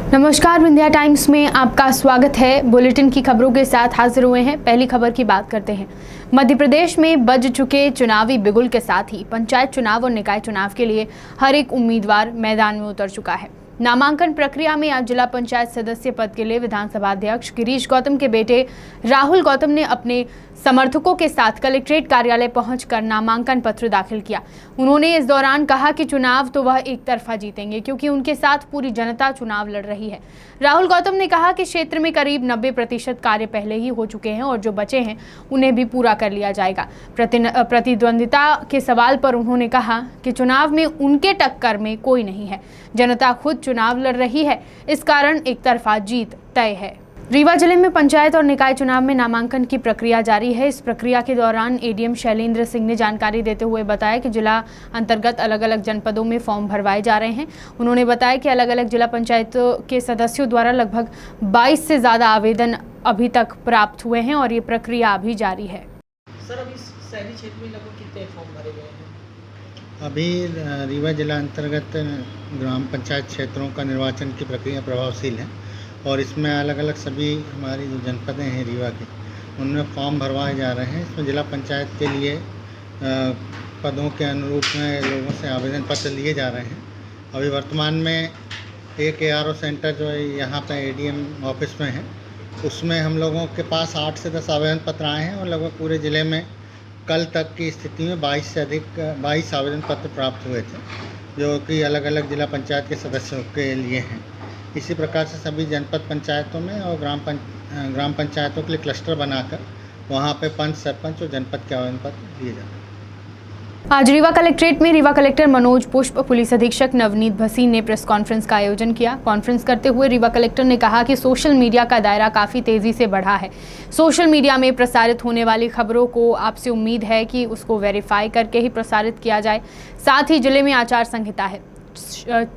नमस्कार, विंध्या टाइम्स में आपका स्वागत है। बुलेटिन की खबरों के साथ हाजिर हुए हैं। पहली खबर की बात करते हैं। मध्य प्रदेश में बज चुके चुनावी बिगुल के साथ ही पंचायत चुनाव और निकाय चुनाव के लिए हर एक उम्मीदवार मैदान में उतर चुका है। नामांकन प्रक्रिया में आज जिला पंचायत सदस्य पद के लिए विधानसभा अध्यक्ष गिरीश गौतम के बेटे राहुल गौतम ने अपने समर्थकों के साथ कलेक्ट्रेट कार्यालय पहुंचकर नामांकन पत्र दाखिल किया। उन्होंने इस दौरान कहा कि चुनाव तो वह एक तरफा जीतेंगे क्योंकि उनके साथ पूरी जनता चुनाव लड़ रही है। राहुल गौतम ने कहा कि क्षेत्र में करीब 90% कार्य पहले ही हो चुके हैं और जो बचे हैं उन्हें भी पूरा कर लिया जाएगा। प्रतिद्वंदिता के सवाल पर उन्होंने कहा कि चुनाव में उनके टक्कर में कोई नहीं है, जनता खुद चुनाव लड़ रही है, इस कारण एक तरफा जीत तय है। रीवा जिले में पंचायत और निकाय चुनाव में नामांकन की प्रक्रिया जारी है। इस प्रक्रिया के दौरान एडीएम शैलेंद्र सिंह ने जानकारी देते हुए बताया कि जिला अंतर्गत अलग अलग जनपदों में फॉर्म भरवाए जा रहे हैं। उन्होंने बताया कि अलग अलग जिला पंचायतों के सदस्यों द्वारा लगभग 22 से ज़्यादा आवेदन अभी तक प्राप्त हुए हैं और ये प्रक्रिया अभी जारी है। सर, अभी शहरी क्षेत्र में लगभग कितने फॉर्म भरे गए हैं? अभी रीवा जिला अंतर्गत ग्राम पंचायत क्षेत्रों का निर्वाचन की प्रक्रिया प्रभावशील है और इसमें अलग अलग सभी हमारी जो जनपदें हैं रीवा की, उनमें फॉर्म भरवाए जा रहे हैं। इसमें जिला पंचायत के लिए पदों के अनुरूप में लोगों से आवेदन पत्र लिए जा रहे हैं। अभी वर्तमान में एक ARO सेंटर जो है यहाँ पे ADM ऑफिस में है, उसमें हम लोगों के पास 8 से 10 आवेदन पत्र आए हैं और लगभग पूरे ज़िले में कल तक की स्थिति में 22 से अधिक 22 आवेदन पत्र प्राप्त हुए थे, जो कि अलग अलग जिला पंचायत के सदस्यों के लिए हैं। इसी प्रकार से सभी जनपद पंचायतों में और ग्राम पंचायतों के लिए क्लस्टर बनाकर वहाँ पे पंच, सरपंच और जनपद के आवेदन पत्र दिए जाते हैं। आज रीवा कलेक्ट्रेट में रीवा कलेक्टर मनोज पुष्प, पुलिस अधीक्षक नवनीत भसीन ने प्रेस कॉन्फ्रेंस का आयोजन किया। कॉन्फ्रेंस करते हुए रीवा कलेक्टर ने कहा कि सोशल मीडिया का दायरा काफ़ी तेज़ी से बढ़ा है। सोशल मीडिया में प्रसारित होने वाली खबरों को आपसे उम्मीद है कि उसको वेरीफाई करके ही प्रसारित किया जाए। साथ ही जिले में आचार संहिता है,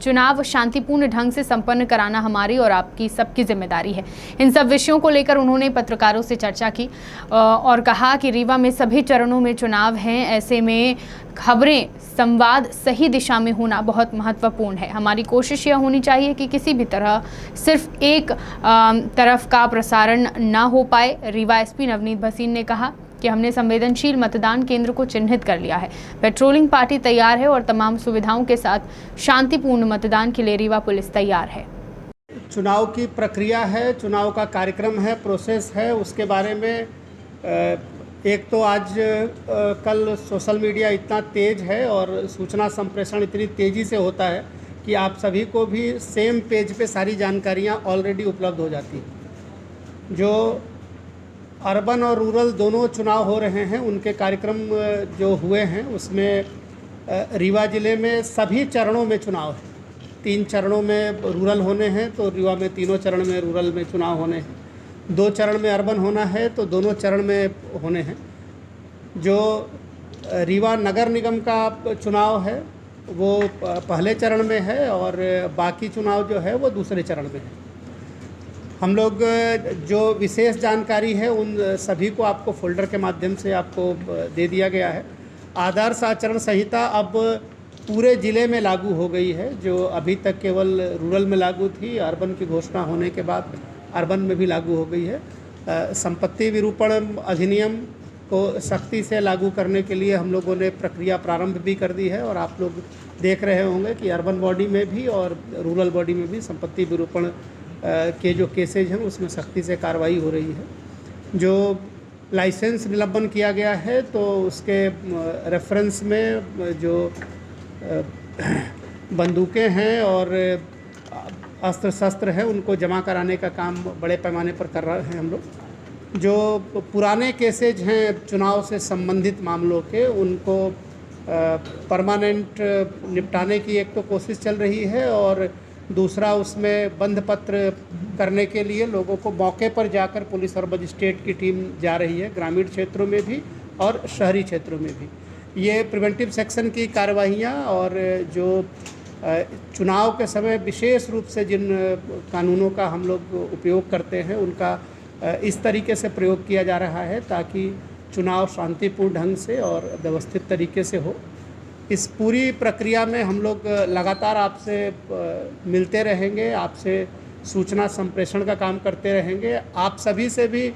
चुनाव शांतिपूर्ण ढंग से संपन्न कराना हमारी और आपकी सबकी जिम्मेदारी है। इन सब विषयों को लेकर उन्होंने पत्रकारों से चर्चा की और कहा कि रीवा में सभी चरणों में चुनाव हैं, ऐसे में खबरें, संवाद सही दिशा में होना बहुत महत्वपूर्ण है। हमारी कोशिश यह होनी चाहिए कि किसी भी तरह सिर्फ एक तरफ का प्रसारण ना हो पाए। रीवा SP नवनीत भसीन ने कहा कि हमने संवेदनशील मतदान केंद्र को चिन्हित कर लिया है, पेट्रोलिंग पार्टी तैयार है और तमाम सुविधाओं के साथ शांतिपूर्ण मतदान के लिए रीवा पुलिस तैयार है। चुनाव की प्रक्रिया है, चुनाव का कार्यक्रम है, प्रोसेस है, उसके बारे में एक तो आज कल सोशल मीडिया इतना तेज़ है और सूचना संप्रेषण इतनी तेज़ी से होता है कि आप सभी को भी सेम पेज पे सारी जानकारियाँ ऑलरेडी उपलब्ध हो जाती हैं। जो अर्बन और रूरल दोनों चुनाव हो रहे हैं, उनके कार्यक्रम जो हुए हैं उसमें रीवा ज़िले में सभी चरणों में चुनाव है। 3 चरणों में रूरल होने हैं तो रीवा में तीनों चरण में रूरल में चुनाव होने हैं। 2 चरण में अर्बन होना है तो दोनों चरण में होने हैं। जो रीवा नगर निगम का चुनाव है वो पहले चरण में है और बाकी चुनाव जो है वो दूसरे चरण में है। हम लोग जो विशेष जानकारी है उन सभी को आपको फोल्डर के माध्यम से आपको दे दिया गया है। आदर्श आचरण संहिता अब पूरे ज़िले में लागू हो गई है, जो अभी तक केवल रूरल में लागू थी। अर्बन की घोषणा होने के बाद अर्बन में भी लागू हो गई है। संपत्ति विरूपण अधिनियम को सख्ती से लागू करने के लिए हम लोगों ने प्रक्रिया प्रारंभ भी कर दी है और आप लोग देख रहे होंगे कि अर्बन बॉडी में भी और रूरल बॉडी में भी संपत्ति विरूपण के जो केसेज हैं उसमें सख्ती से कार्रवाई हो रही है। जो लाइसेंस निलंबन किया गया है तो उसके रेफरेंस में जो बंदूकें हैं और अस्त्र शस्त्र है उनको जमा कराने का काम बड़े पैमाने पर कर रहे हैं हम लोग। जो पुराने केसेज हैं चुनाव से संबंधित मामलों के, उनको परमानेंट निपटाने की एक तो कोशिश चल रही है और दूसरा उसमें बंध पत्र करने के लिए लोगों को मौके पर जाकर पुलिस और मजिस्ट्रेट की टीम जा रही है, ग्रामीण क्षेत्रों में भी और शहरी क्षेत्रों में भी। ये प्रिवेंटिव सेक्शन की कार्रवाइयाँ और जो चुनाव के समय विशेष रूप से जिन कानूनों का हम लोग उपयोग करते हैं उनका इस तरीके से प्रयोग किया जा रहा है ताकि चुनाव शांतिपूर्ण ढंग से और व्यवस्थित तरीके से हो। इस पूरी प्रक्रिया में हम लोग लगातार आपसे मिलते रहेंगे, आपसे सूचना संप्रेषण का काम करते रहेंगे। आप सभी से भी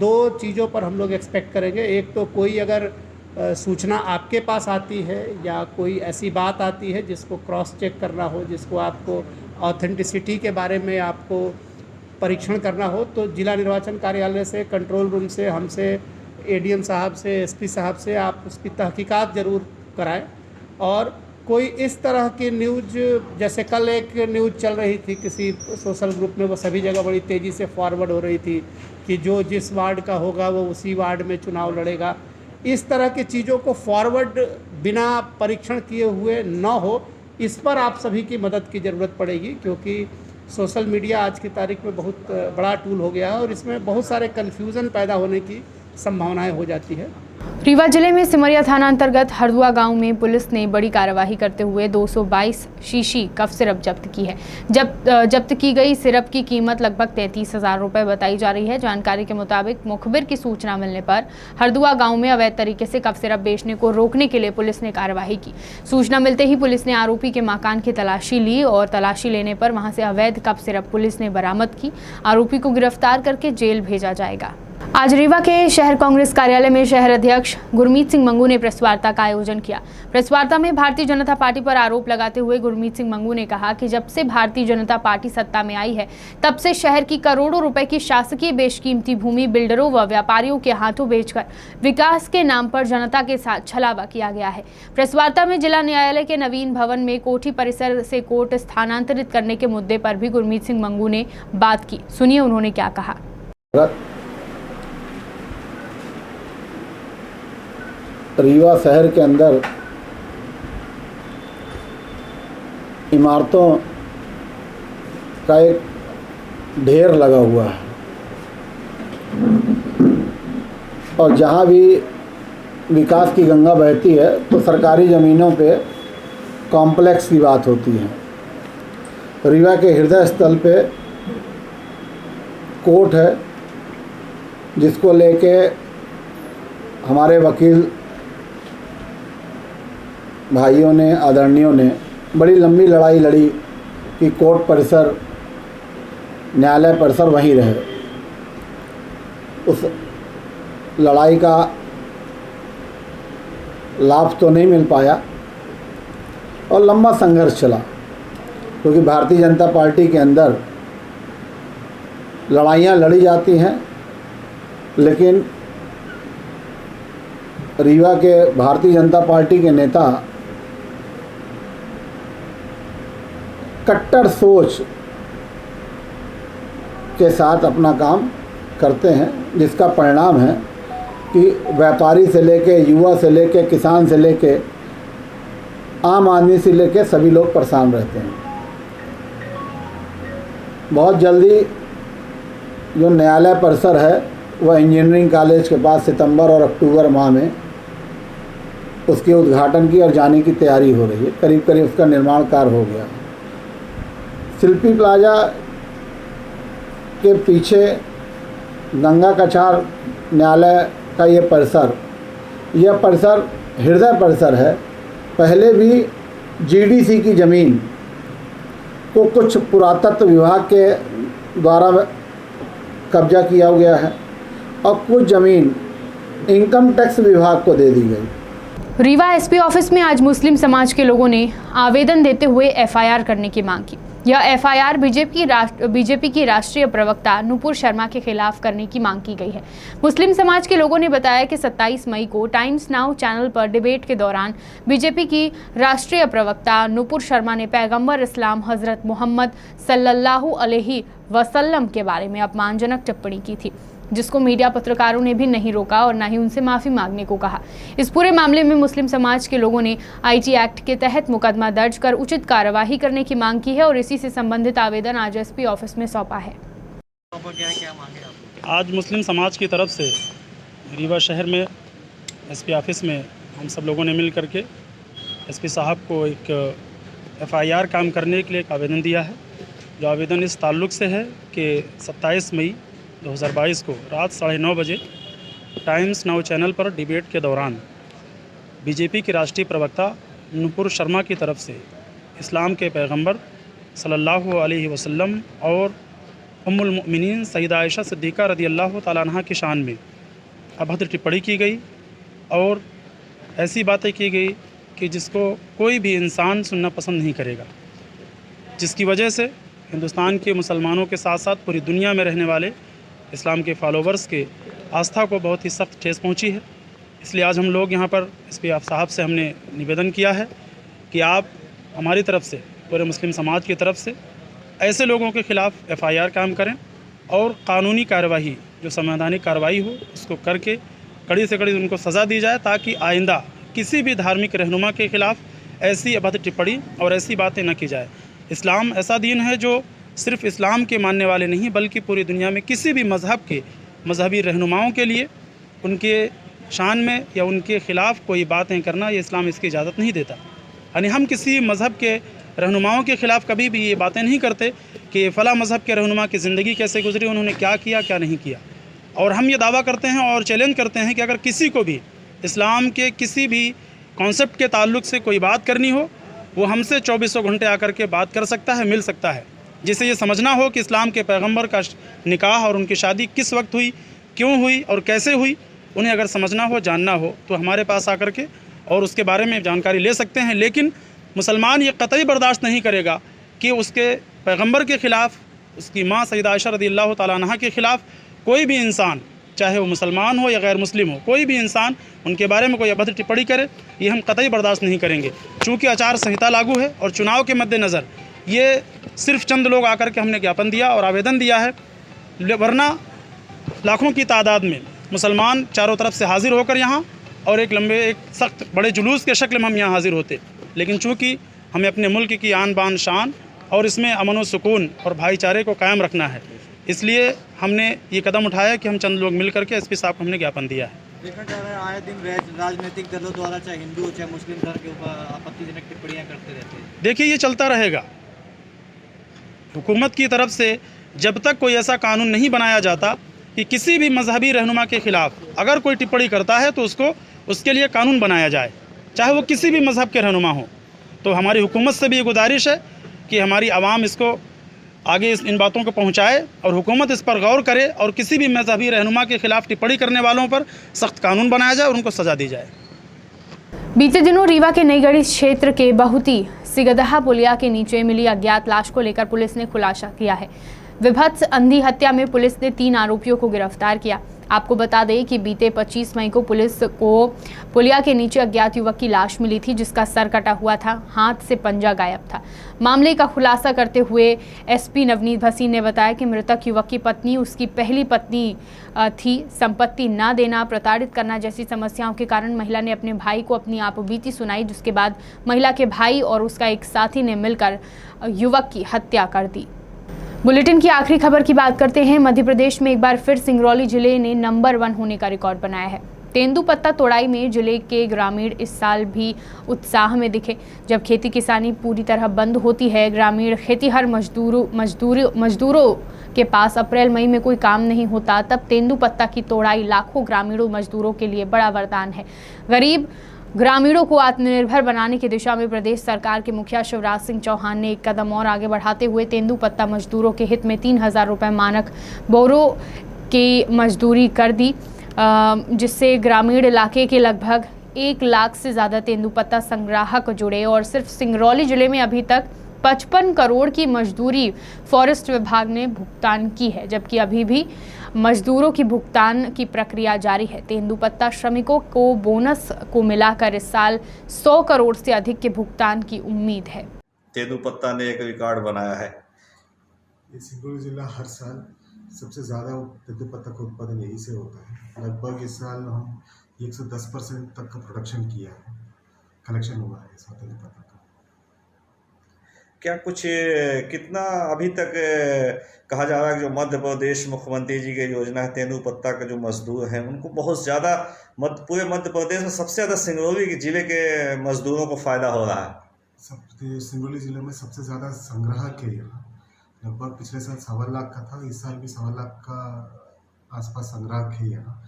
दो चीज़ों पर हम लोग एक्सपेक्ट करेंगे। एक तो कोई अगर सूचना आपके पास आती है या कोई ऐसी बात आती है जिसको क्रॉस चेक करना हो, जिसको आपको ऑथेंटिसिटी के बारे में आपको परीक्षण करना हो, तो जिला निर्वाचन कार्यालय से, कंट्रोल रूम से, हमसे, एडीएम साहब से, एसपी साहब से आप उसकी तहकीकात ज़रूर कराएं। और कोई इस तरह की न्यूज़, जैसे कल एक न्यूज़ चल रही थी किसी सोशल ग्रुप में, वो सभी जगह बड़ी तेज़ी से फॉरवर्ड हो रही थी कि जो जिस वार्ड का होगा वो उसी वार्ड में चुनाव लड़ेगा। इस तरह की चीज़ों को फॉरवर्ड बिना परीक्षण किए हुए न हो, इस पर आप सभी की मदद की ज़रूरत पड़ेगी, क्योंकि सोशल मीडिया आज की तारीख में बहुत बड़ा टूल हो गया है और इसमें बहुत सारे कन्फ्यूज़न पैदा होने की संभावनाएं हो जाती है। रीवा जिले में सिमरिया थाना अंतर्गत हरदुआ गांव में पुलिस ने बड़ी कार्रवाई करते हुए 222 शीशी कफ सिरप जब्त की है। जब्त की गई सिरप की कीमत लगभग 33,000 रुपये बताई जा रही है। जानकारी के मुताबिक मुखबिर की सूचना मिलने पर हरदुआ गांव में अवैध तरीके से कफ सिरप बेचने को रोकने के लिए पुलिस ने कार्रवाई की। सूचना मिलते ही पुलिस ने आरोपी के मकान की तलाशी ली और तलाशी लेने पर वहां से अवैध कफ सिरप पुलिस ने बरामद की। आरोपी को गिरफ्तार करके जेल भेजा जाएगा। आज रीवा के शहर कांग्रेस कार्यालय में शहर अध्यक्ष गुरमीत सिंह मंगू ने प्रेस वार्ता का आयोजन किया। प्रेस वार्ता में भारतीय जनता पार्टी पर आरोप लगाते हुए गुरमीत सिंह मंगू ने कहा कि जब से भारतीय जनता पार्टी सत्ता में आई है, तब से शहर की करोड़ों रुपए की शासकीय बेशकीमती भूमि बिल्डरों व व्यापारियों के हाथों बेचकर विकास के नाम पर जनता के साथ छलावा किया गया है। प्रेस वार्ता में जिला न्यायालय के नवीन भवन में कोठी परिसर से कोर्ट स्थानांतरित करने के मुद्दे पर भी गुरमीत सिंह मंगू ने बात की। सुनिए उन्होंने क्या कहा। रीवा शहर के अंदर इमारतों का एक ढेर लगा हुआ है और जहाँ भी विकास की गंगा बहती है तो सरकारी ज़मीनों पे कॉम्प्लेक्स की बात होती है। रीवा के हृदय स्थल पे कोर्ट है, जिसको लेके हमारे वकील भाइयों ने, आदरणीयों ने बड़ी लंबी लड़ाई लड़ी कि कोर्ट परिसर, न्यायालय परिसर वहीं रहे। उस लड़ाई का लाभ तो नहीं मिल पाया और लंबा संघर्ष चला, क्योंकि भारतीय जनता पार्टी के अंदर लड़ाइयाँ लड़ी जाती हैं, लेकिन रीवा के भारतीय जनता पार्टी के नेता कट्टर सोच के साथ अपना काम करते हैं, जिसका परिणाम है कि व्यापारी से लेके, युवा से लेके, किसान से लेके, आम आदमी से लेके सभी लोग परेशान रहते हैं। बहुत जल्दी जो न्यायालय परिसर है वह इंजीनियरिंग कॉलेज के पास सितंबर और अक्टूबर माह में उसके उद्घाटन की और जाने की तैयारी हो रही है। करीब करीब उसका निर्माण कार्य हो गया। शिल्पी प्लाजा के पीछे गंगा कछार न्यायालय का ये परिसर हृदय परिसर है। पहले भी जीडीसी की ज़मीन को कुछ पुरातत्व विभाग के द्वारा कब्जा किया गया है और कुछ ज़मीन इनकम टैक्स विभाग को दे दी गई। रीवा एसपी ऑफिस में आज मुस्लिम समाज के लोगों ने आवेदन देते हुए एफआईआर करने की मांग की। यह एफआईआर बीजेपी की राष्ट्रीय प्रवक्ता नुपुर शर्मा के खिलाफ करने की मांग की गई है। मुस्लिम समाज के लोगों ने बताया कि 27 मई को टाइम्स नाउ चैनल पर डिबेट के दौरान बीजेपी की राष्ट्रीय प्रवक्ता नुपुर शर्मा ने पैगंबर इस्लाम हजरत मोहम्मद सल्लल्लाहु अलैहि वसल्लम के बारे में अपमानजनक टिप्पणी की थी, जिसको मीडिया पत्रकारों ने भी नहीं रोका और न ही उनसे माफ़ी मांगने को कहा। इस पूरे मामले में मुस्लिम समाज के लोगों ने आईटी एक्ट के तहत मुकदमा दर्ज कर उचित कार्यवाही करने की मांग की है और इसी से संबंधित आवेदन आज एसपी ऑफिस में सौंपा है। आज मुस्लिम समाज की तरफ से रीवा शहर में एसपी ऑफिस में हम सब लोगों ने मिल करके एसपी साहब को एक एफआईआर काम करने के लिए एक आवेदन दिया है। जो आवेदन इस ताल्लुक़ से है कि 27 मई 2022 को रात 9:30 बजे टाइम्स नाउ चैनल पर डिबेट के दौरान बीजेपी की राष्ट्रीय प्रवक्ता नुपुर शर्मा की तरफ से इस्लाम के पैगंबर सल्लल्लाहु अलैहि वसल्लम और उम्मुल मोमिनीन सैयदा आयशा सिद्दीक़ा रदियल्लाहु ताला अन्हा की शान में अभद्र टिप्पणी की गई और ऐसी बातें की गई कि जिसको कोई भी इंसान सुनना पसंद नहीं करेगा, जिसकी वजह से हिंदुस्तान के मुसलमानों के साथ साथ पूरी दुनिया में रहने वाले इस्लाम के फॉलोवर्स के आस्था को बहुत ही सख्त ठेस पहुंची है। इसलिए आज हम लोग यहाँ पर SP साहब से हमने निवेदन किया है कि आप हमारी तरफ से, पूरे मुस्लिम समाज की तरफ से ऐसे लोगों के ख़िलाफ़ FIR कायम करें और कानूनी कार्रवाई, जो संवैधानिक कार्रवाई हो, उसको करके कड़ी से कड़ी उनको सज़ा दी जाए, ताकि आइंदा किसी भी धार्मिक रहनुमा के ख़िलाफ़ ऐसी अभद्र टिप्पणी और ऐसी बातें न की जाए। इस्लाम ऐसा दीन है जो सिर्फ़ इस्लाम के मानने वाले नहीं बल्कि पूरी दुनिया में किसी भी मज़हब के मजहबी रहनुमाओं के लिए उनके शान में या उनके ख़िलाफ़ कोई बातें करना, ये इस्लाम इसकी इजाज़त नहीं देता। यानी हम किसी मज़हब के रहनुमाओं के ख़िलाफ़ कभी भी ये बातें नहीं करते कि फ़ला मज़हब के रहनुमा की ज़िंदगी कैसे गुजरी, उन्होंने क्या किया क्या नहीं किया। और हम ये दावा करते हैं और चैलेंज करते हैं कि अगर किसी को भी इस्लाम के किसी भी कॉन्सेप्ट के ताल्लुक़ से कोई बात करनी हो, वो हमसे 24 घंटे आकर के बात कर सकता है, मिल सकता है, जिसे ये समझना हो कि इस्लाम के पैगंबर का निकाह और उनकी शादी किस वक्त हुई, क्यों हुई और कैसे हुई, उन्हें अगर समझना हो, जानना हो, तो हमारे पास आकर के और उसके बारे में जानकारी ले सकते हैं। लेकिन मुसलमान ये कतई बर्दाश्त नहीं करेगा कि उसके पैगंबर के ख़िलाफ़, उसकी माँ सैयदा आयशा रज़ियल्लाहु ताला अन्हा के ख़िलाफ़ कोई भी इंसान, चाहे वो मुसलमान हो या गैर मुस्लिम हो, कोई भी इंसान उनके बारे में कोई अभद्र टिप्पणी करे, ये हम कतई बर्दाश्त नहीं करेंगे। चूँकि आचार संहिता लागू है और चुनाव के मद्देनज़र ये सिर्फ चंद लोग आकर के हमने ज्ञापन दिया और आवेदन दिया है, वरना लाखों की तादाद में मुसलमान चारों तरफ से हाजिर होकर यहाँ और एक सख्त बड़े जुलूस के शक्ल में हम यहाँ हाजिर होते। लेकिन चूँकि हमें अपने मुल्क की आन बान शान और इसमें अमन व सुकून और भाईचारे को कायम रखना है, इसलिए हमने ये कदम उठाया कि हम चंद लोग मिल करके SP साहब को हमने ज्ञापन दिया है। देखा जा रहा है आए दिन राजनीतिक दलों द्वारा, चाहे हिंदू हो चाहे मुस्लिम धर्म के ऊपर आपत्तिजनक टिप्पणियाँ करते रहते हैं। देखिए, ये चलता रहेगा। हुकूमत की तरफ से जब तक कोई ऐसा कानून नहीं बनाया जाता कि किसी भी मजहबी रहनुमा के ख़िलाफ़ अगर कोई टिप्पणी करता है तो उसके लिए कानून बनाया जाए, चाहे वो किसी भी मज़हब के रहनुमा हो। तो हमारी हुकूमत से भी ये गुजारिश है कि हमारी आवाम इसको आगे इन बातों को पहुंचाए और हुकूमत इस पर गौर करे और किसी भी मजहबी रहनुमा के ख़िलाफ़ टिप्पणी करने वालों पर सख्त कानून बनाया जाए और उनको सज़ा दी जाए। बीते दिनों रीवा के नईगढ़ी क्षेत्र के बहुती सिगदहा पुलिया के नीचे मिली अज्ञात लाश को लेकर पुलिस ने खुलासा किया है। विभत्स अंधी हत्या में पुलिस ने 3 आरोपियों को गिरफ्तार किया। आपको बता दें कि बीते 25 मई को पुलिस को पुलिया के नीचे अज्ञात युवक की लाश मिली थी, जिसका सर कटा हुआ था, हाथ से पंजा गायब था। मामले का खुलासा करते हुए SP नवनीत भसीन ने बताया कि मृतक युवक की पत्नी उसकी पहली पत्नी थी। संपत्ति न देना, प्रताड़ित करना जैसी समस्याओं के कारण महिला ने अपने भाई को अपनी आपबीती सुनाई, जिसके बाद महिला के भाई और उसका एक साथी ने मिलकर युवक की हत्या कर दी। बुलेटिन की आखिरी खबर की बात करते हैं। मध्य प्रदेश में एक बार फिर सिंगरौली जिले ने नंबर 1 होने का रिकॉर्ड बनाया है। तेंदुपत्ता तोड़ाई में जिले के ग्रामीण इस साल भी उत्साह में दिखे। जब खेती किसानी पूरी तरह बंद होती है, ग्रामीण खेतीहर मजदूरों के पास अप्रैल मई में कोई काम नहीं होता, तब तेंदुपत्ता की तोड़ाई लाखों ग्रामीणों मजदूरों के लिए बड़ा वरदान है। गरीब ग्रामीणों को आत्मनिर्भर बनाने की दिशा में प्रदेश सरकार के मुखिया शिवराज सिंह चौहान ने एक कदम और आगे बढ़ाते हुए तेंदुपत्ता मजदूरों के हित में 3000 रुपये मानक बोरों की मजदूरी कर दी, जिससे ग्रामीण इलाके के लगभग 1 लाख से ज़्यादा तेंदुपत्ता संग्राहक जुड़े। और सिर्फ सिंगरौली जिले में अभी तक 55 करोड़ की मजदूरी फॉरेस्ट विभाग ने भुगतान की है, जबकि अभी भी मजदूरों की भुगतान की प्रक्रिया जारी है। तेंदुपत्ता श्रमिकों को बोनस को मिलाकर इस साल 100 करोड़ से अधिक के भुगतान की उम्मीद है। तेंदुपत्ता ने एक रिकॉर्ड बनाया है। सिंगरौली जिला हर साल सबसे ज़्यादा तेंदुपत्ता का उत्पादन यहीं से होता है। लगभग इस साल हम 110% तक का प्रोडक्शन किया है, कलेक्शन हुआ है इस तेंदुपत्ता का। क्या कुछ कितना अभी तक कहा जा रहा है कि जो मध्य प्रदेश मुख्यमंत्री जी की योजना है, तेंदुपत्ता के जो मजदूर हैं उनको बहुत ज़्यादा पूरे मध्य प्रदेश में सबसे ज़्यादा सिंगरौली जिले के मजदूरों को फ़ायदा हो रहा है। सिंगरौली जिले में सबसे ज़्यादा संग्रह के लगभग पिछले साल 1.25 लाख का था, इस साल भी 1.25 लाख का आसपास संग्रह है यहाँ।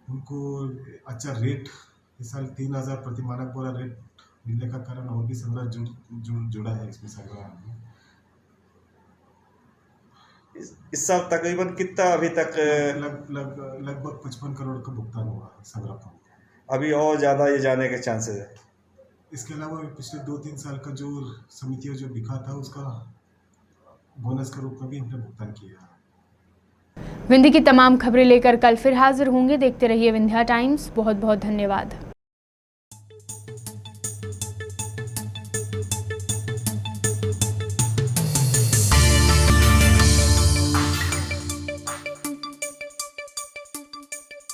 उनको अच्छा रेट इस साल 3000 प्रति मानक बोरा रेट मिलने का कारण और भी संग्रह जुड़ा है इसमें संग्रह में। इस साल तकरीबन कितना अभी तक लगभग 55 करोड़ का भुगतान हुआ है संग्रह फंड को। अभी और ज़्यादा ये जाने के चांसेस है। इसके अलावा पिछले 2-3 साल का जो समितियों जो बिका था उसका बोनस के रूप में भी हमने भुगतान किया है। विंध्य की तमाम खबरें लेकर कल फिर हाजिर होंगे। देखते रहिए विंध्या टाइम्स। बहुत बहुत धन्यवाद।